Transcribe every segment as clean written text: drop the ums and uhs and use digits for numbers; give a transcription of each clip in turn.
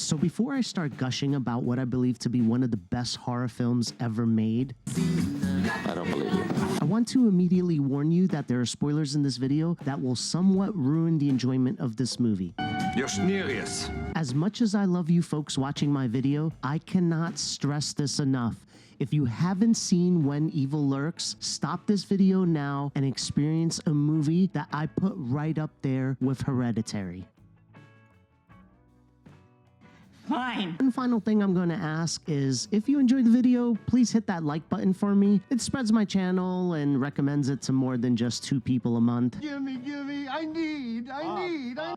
So before I start gushing about what I believe to be one of the best horror films ever made, I don't believe you. I want to immediately warn you that there are spoilers in this video that will somewhat ruin the enjoyment of this movie. You're serious. As much as I love you folks watching my video, I cannot stress this enough. If you haven't seen When Evil Lurks, stop this video now and experience a movie that I put right up there with Hereditary. Fine. One final thing I'm going to ask is, if you enjoyed the video, please hit that like button for me. It spreads my channel and recommends it to more than just 2 people a month. Gimme, I need.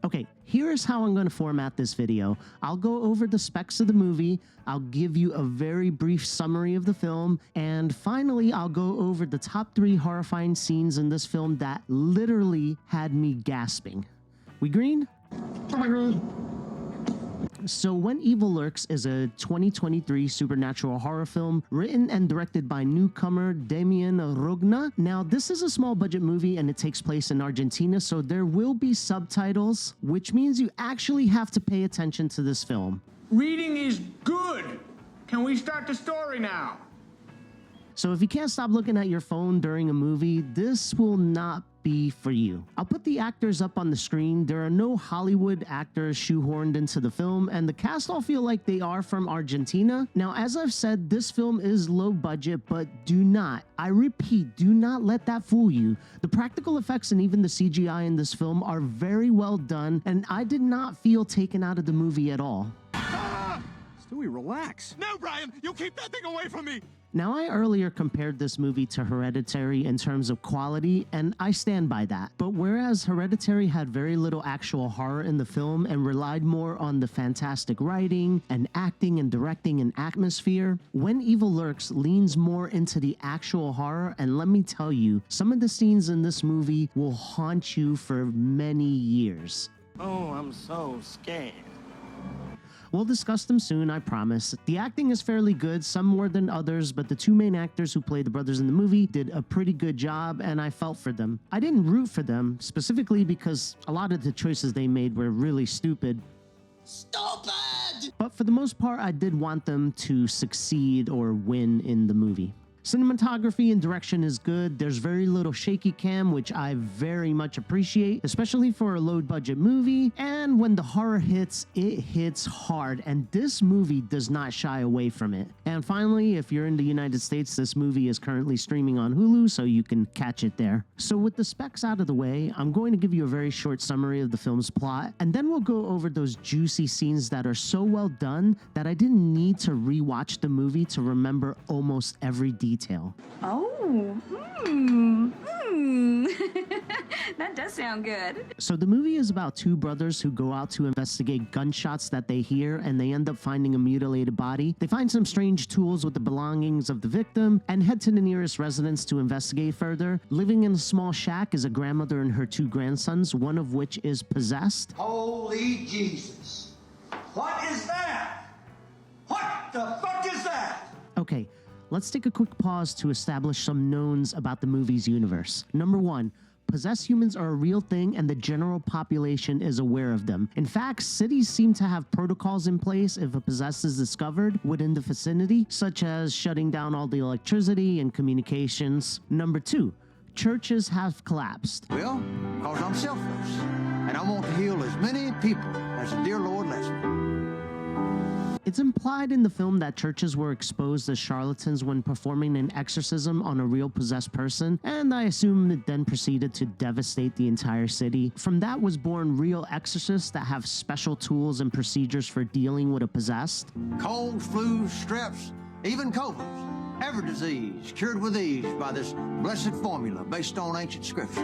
Okay, here's how I'm going to format this video. I'll go over the specs of the movie, I'll give you a very brief summary of the film, and finally I'll go over the top 3 horrifying scenes in this film that literally had me gasping. We green? So When Evil Lurks is a 2023 supernatural horror film written and directed by newcomer Demián Rugna. Now, this is a small budget movie and it takes place in Argentina, so there will be subtitles, which means you actually have to pay attention to this film. Reading is good. Can we start the story now? So if you can't stop looking at your phone during a movie, this will not be for you. I'll put the actors up on the screen. There are no Hollywood actors shoehorned into the film, and the cast all feel like they are from Argentina. Now, as I've said, this film is low budget, but do not, I repeat, do not let that fool you. The practical effects and even the CGI in this film are very well done, and I did not feel taken out of the movie at all. Stewie, relax. No, Brian, you keep that thing away from me. Now, I earlier compared this movie to Hereditary in terms of quality, and I stand by that. But whereas Hereditary had very little actual horror in the film and relied more on the fantastic writing and acting and directing and atmosphere, When Evil Lurks leans more into the actual horror, and let me tell you, some of the scenes in this movie will haunt you for many years. Oh, I'm so scared. We'll discuss them soon, I promise. The acting is fairly good, some more than others, but the 2 main actors who play the brothers in the movie did a pretty good job, and I felt for them. I didn't root for them, specifically because a lot of the choices they made were really stupid. Stupid! But for the most part, I did want them to succeed or win in the movie. Cinematography and direction is good. There's very little shaky cam, which I very much appreciate, especially for a low-budget movie. And when the horror hits, it hits hard, and this movie does not shy away from it. And finally, if you're in the United States, this movie is currently streaming on Hulu, so you can catch it there. So with the specs out of the way, I'm going to give you a very short summary of the film's plot, and then we'll go over those juicy scenes that are so well done that I didn't need to rewatch the movie to remember almost every detail. Oh, that does sound good. So the movie is about 2 brothers who go out to investigate gunshots that they hear, and they end up finding a mutilated body. They find some strange tools with the belongings of the victim and head to the nearest residence to investigate further. Living in a small shack is a grandmother and her 2 grandsons, one of which is possessed. Holy Jesus. What is that? What the fuck is that? Okay, let's take a quick pause to establish some knowns about the movie's universe. Number 1, possessed humans are a real thing and the general population is aware of them. In fact, cities seem to have protocols in place if a possessed is discovered within the vicinity, such as shutting down all the electricity and communications. Number 2, churches have collapsed. Well, because I'm selfless, and I want to heal as many people as the dear Lord lets me. It's implied in the film that churches were exposed as charlatans when performing an exorcism on a real possessed person, and I assume it then proceeded to devastate the entire city. From that was born real exorcists that have special tools and procedures for dealing with a possessed. Colds, flus, streps, even cobras. Every disease cured with ease by this blessed formula based on ancient scripture.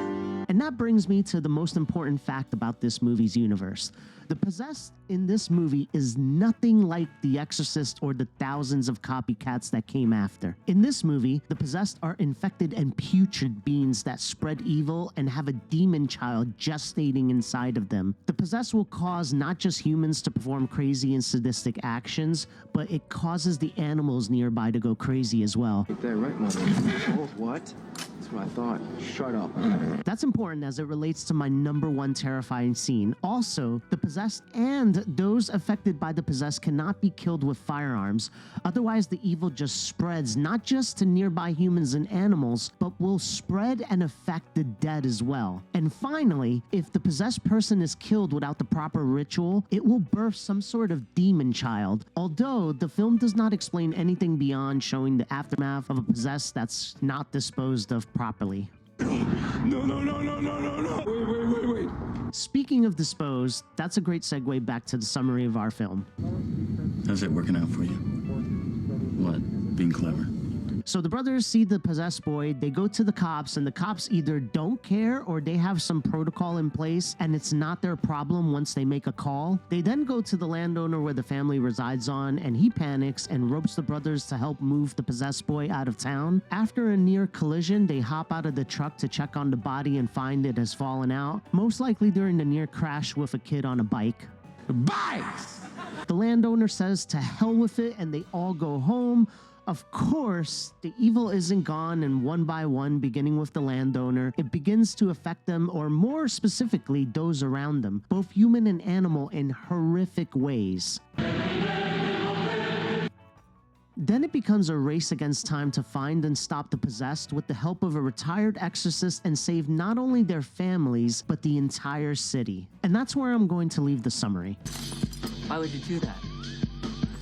And that brings me to the most important fact about this movie's universe. The possessed in this movie is nothing like The Exorcist or the thousands of copycats that came after. In this movie, the possessed are infected and putrid beings that spread evil and have a demon child gestating inside of them. The possessed will cause not just humans to perform crazy and sadistic actions, but it causes the animals nearby to go crazy as well. Get that right, mother. Oh, what? That's what I thought. Shut up. That's important as it relates to my number one terrifying scene. Also, the possessed and those affected by the possessed cannot be killed with firearms. Otherwise, the evil just spreads not just to nearby humans and animals, but will spread and affect the dead as well. And finally, if the possessed person is killed without the proper ritual, it will birth some sort of demon child. Although the film does not explain anything beyond showing the aftermath of a possessed that's not disposed of properly. No. Wait. Speaking of disposed, that's a great segue back to the summary of our film. How's it working out for you? What? Being clever? So the brothers see the possessed boy, they go to the cops, and the cops either don't care or they have some protocol in place and it's not their problem once they make a call. They then go to the landowner where the family resides on, and he panics and ropes the brothers to help move the possessed boy out of town. After a near collision, they hop out of the truck to check on the body and find it has fallen out, most likely during the near crash with a kid on a bike. Bikes! The landowner says to hell with it, and they all go home. Of course, the evil isn't gone, and one by one, beginning with the landowner, it begins to affect them, or more specifically, those around them, both human and animal, in horrific ways. Then it becomes a race against time to find and stop the possessed with the help of a retired exorcist and save not only their families, but the entire city. And that's where I'm going to leave the summary. Why would you do that?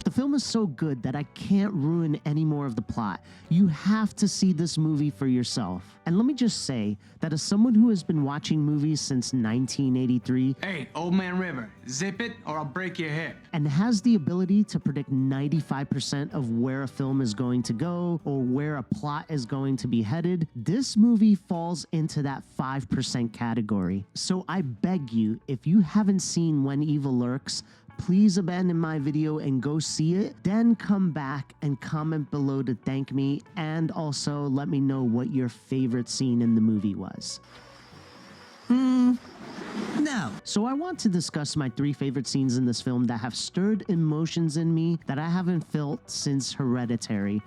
The film is so good that I can't ruin any more of the plot. You have to see this movie for yourself. And let me just say that as someone who has been watching movies since 1983... Hey, Old Man River, zip it or I'll break your hip. ...and has the ability to predict 95% of where a film is going to go or where a plot is going to be headed, this movie falls into that 5% category. So I beg you, if you haven't seen When Evil Lurks, please abandon my video and go see it, then come back and comment below to thank me, and also let me know what your favorite scene in the movie was. No. So I want to discuss my 3 favorite scenes in this film that have stirred emotions in me that I haven't felt since Hereditary.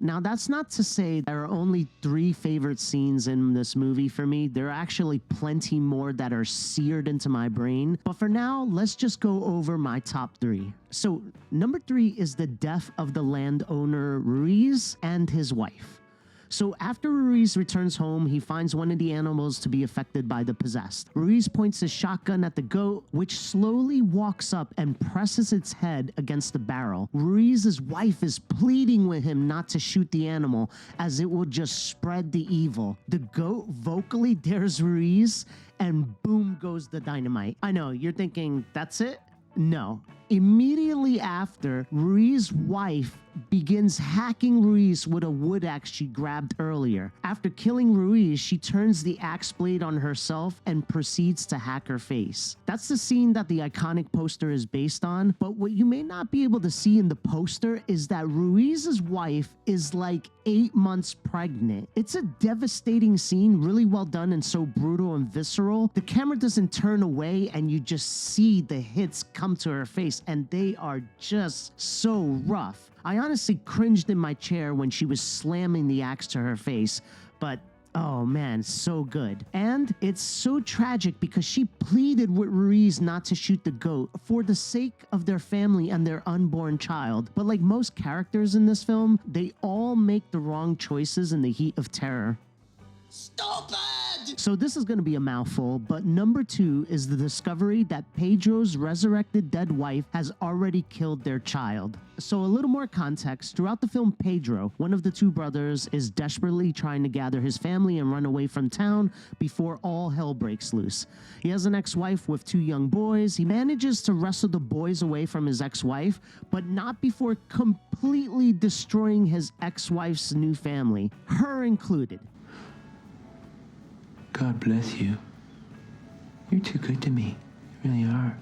Now, that's not to say there are only 3 favorite scenes in this movie for me. There are actually plenty more that are seared into my brain. But for now, let's just go over my top 3. So, number 3 is the death of the landowner Ruiz and his wife. So after Ruiz returns home, he finds one of the animals to be affected by the possessed. Ruiz points his shotgun at the goat, which slowly walks up and presses its head against the barrel. Ruiz's wife is pleading with him not to shoot the animal, as it will just spread the evil. The goat vocally dares Ruiz, and boom goes the dynamite. I know, you're thinking, that's it? No. Immediately after, Ruiz's wife begins hacking Ruiz with a wood axe she grabbed earlier. After killing Ruiz, she turns the axe blade on herself and proceeds to hack her face. That's the scene that the iconic poster is based on, but what you may not be able to see in the poster is that Ruiz's wife is like 8 months pregnant. It's a devastating scene, really well done and so brutal and visceral. The camera doesn't turn away and you just see the hits come to her face, and they are just so rough. I honestly cringed in my chair when she was slamming the axe to her face, but oh man, so good. And it's so tragic because she pleaded with Ruiz not to shoot the goat for the sake of their family and their unborn child. But like most characters in this film, they all make the wrong choices in the heat of terror. Stupid! So this is going to be a mouthful, but number 2 is the discovery that Pedro's resurrected dead wife has already killed their child. So a little more context. Throughout the film, Pedro, one of the 2 brothers, is desperately trying to gather his family and run away from town before all hell breaks loose. He has an ex-wife with 2 young boys. He manages to wrestle the boys away from his ex-wife, but not before completely destroying his ex-wife's new family, her included. God bless you. You're too good to me. You really are.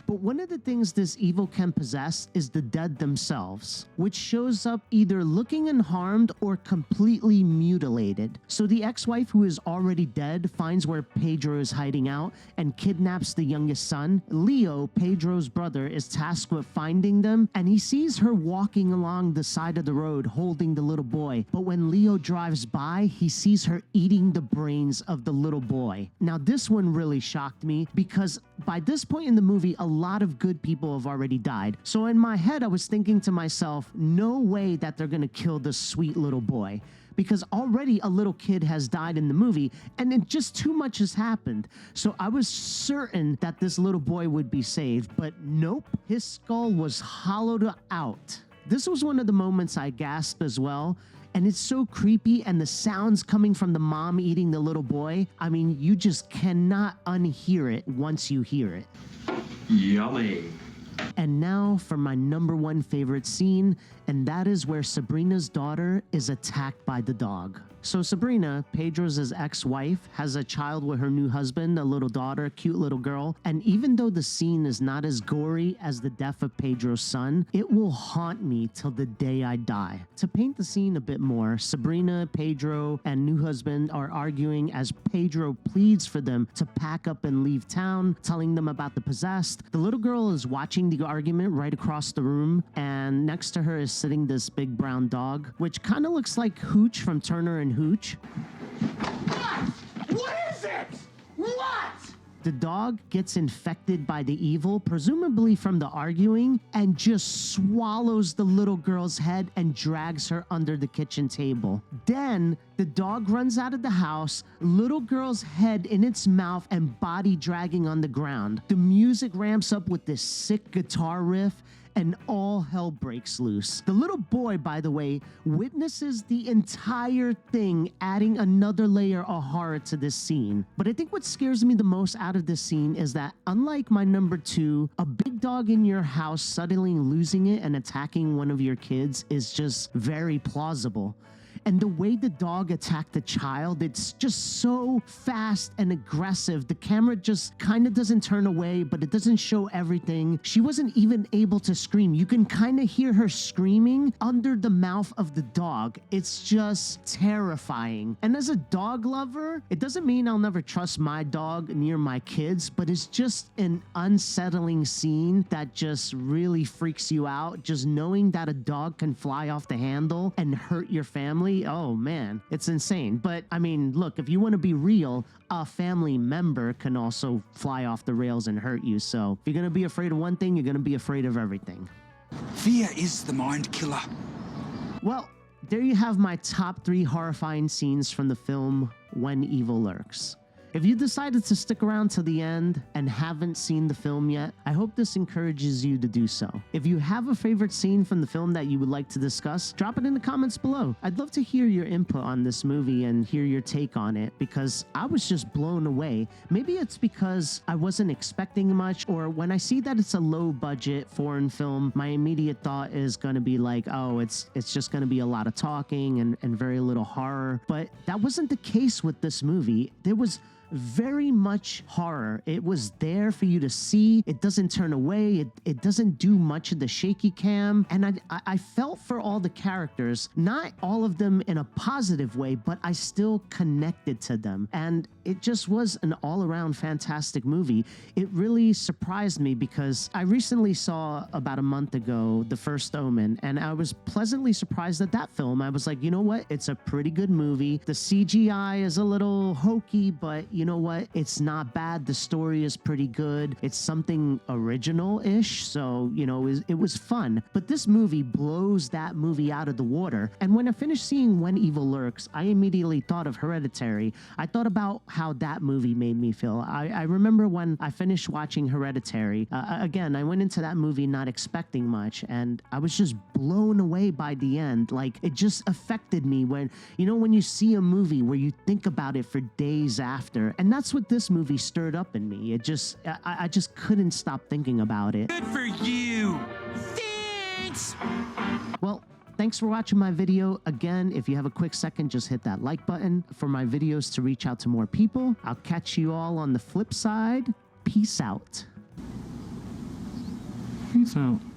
But one of the things this evil can possess is the dead themselves, which shows up either looking unharmed or completely mutilated. So the ex-wife, who is already dead, finds where Pedro is hiding out and kidnaps the youngest son. Leo, Pedro's brother, is tasked with finding them, and he sees her walking along the side of the road holding the little boy. But when Leo drives by, he sees her eating the brains of the little boy. Now, this one really shocked me because by this point in the movie, a lot of good people have already died. So in my head, I was thinking to myself, no way that they're gonna kill this sweet little boy, because already a little kid has died in the movie and it just too much has happened. So I was certain that this little boy would be saved, but nope, his skull was hollowed out. This was one of the moments I gasped as well. And it's so creepy, and the sounds coming from the mom eating the little boy, I mean, you just cannot unhear it once you hear it. Yummy. And now for my number one favorite scene, and that is where Sabrina's daughter is attacked by the dog. So Sabrina, Pedro's ex-wife, has a child with her new husband, a little daughter, a cute little girl. And even though the scene is not as gory as the death of Pedro's son, it will haunt me till the day I die. To paint the scene a bit more, Sabrina, Pedro, and new husband are arguing as Pedro pleads for them to pack up and leave town, telling them about the possessed. The little girl is watching the argument right across the room, and next to her is sitting this big brown dog, which kind of looks like Hooch from Turner and Hooch. What? What is it? What? The dog gets infected by the evil, presumably from the arguing, and just swallows the little girl's head and drags her under the kitchen table. Then the dog runs out of the house, little girl's head in its mouth and body dragging on the ground. The music ramps up with this sick guitar riff, and all hell breaks loose. The little boy, by the way, witnesses the entire thing, adding another layer of horror to this scene. But I think what scares me the most out of this scene is that, unlike my number two, a big dog in your house suddenly losing it and attacking one of your kids is just very plausible. And the way the dog attacked the child, it's just so fast and aggressive. The camera just kind of doesn't turn away, but it doesn't show everything. She wasn't even able to scream. You can kind of hear her screaming under the mouth of the dog. It's just terrifying. And as a dog lover, it doesn't mean I'll never trust my dog near my kids, but it's just an unsettling scene that just really freaks you out. Just knowing that a dog can fly off the handle and hurt your family. Oh man, it's insane. But I mean, look, if you want to be real, a family member can also fly off the rails and hurt you. So if you're going to be afraid of one thing, you're going to be afraid of everything. Fear is the mind killer. Well, there you have my top 3 horrifying scenes from the film When Evil Lurks. If you decided to stick around to the end and haven't seen the film yet, I hope this encourages you to do so. If you have a favorite scene from the film that you would like to discuss, drop it in the comments below. I'd love to hear your input on this movie and hear your take on it, because I was just blown away. Maybe it's because I wasn't expecting much, or when I see that it's a low budget foreign film, my immediate thought is going to be like, oh, it's just going to be a lot of talking and very little horror. But that wasn't the case with this movie. There was very much horror. It was there for you to see. It doesn't turn away. It doesn't do much of the shaky cam. And I felt for all the characters, not all of them in a positive way, but I still connected to them. And it just was an all-around fantastic movie. It really surprised me because I recently saw about a month ago The First Omen, and I was pleasantly surprised at that film. I was like, you know what? It's a pretty good movie. The CGI is a little hokey, but you know what? It's not bad. The story is pretty good. It's something original-ish, so, you know, it was fun. But this movie blows that movie out of the water. And when I finished seeing When Evil Lurks, I immediately thought of Hereditary. I thought about how that movie made me feel. I remember when I finished watching Hereditary, again, I went into that movie not expecting much, and I was just blown away by the end. Like, it just affected me when, you know, when you see a movie where you think about it for days after. And that's what this movie stirred up in me. It just, I just couldn't stop thinking about it. Good for you. Thanks. Well, thanks for watching my video. Again, if you have a quick second, just hit that like button for my videos to reach out to more people. I'll catch you all on the flip side. Peace out. Peace out.